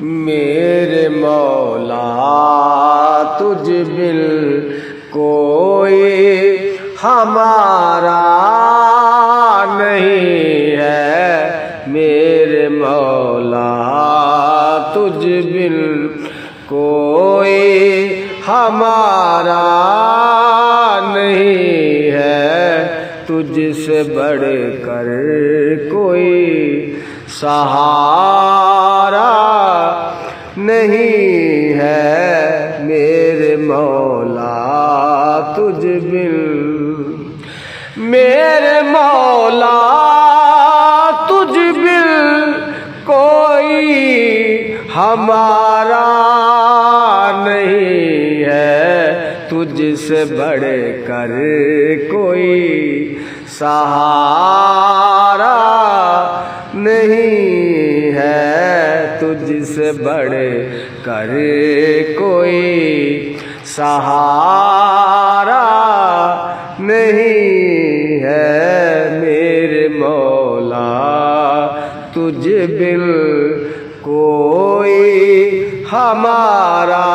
मेरे मौला तुझ बिन कोई हमारा नहीं है। मेरे मौला तुझ बिन कोई हमारा नहीं है। तुझसे बढ़कर कोई सहारा नहीं है। मेरे मौला तुझ बिन, मेरे मौला तुझ बिन कोई हमारा नहीं है। तुझसे बढ़कर कोई सहारा नहीं है। तुझसे बढ़कर कोई सहारा नहीं है। मेरे मौला तुझ बिन कोई हमारा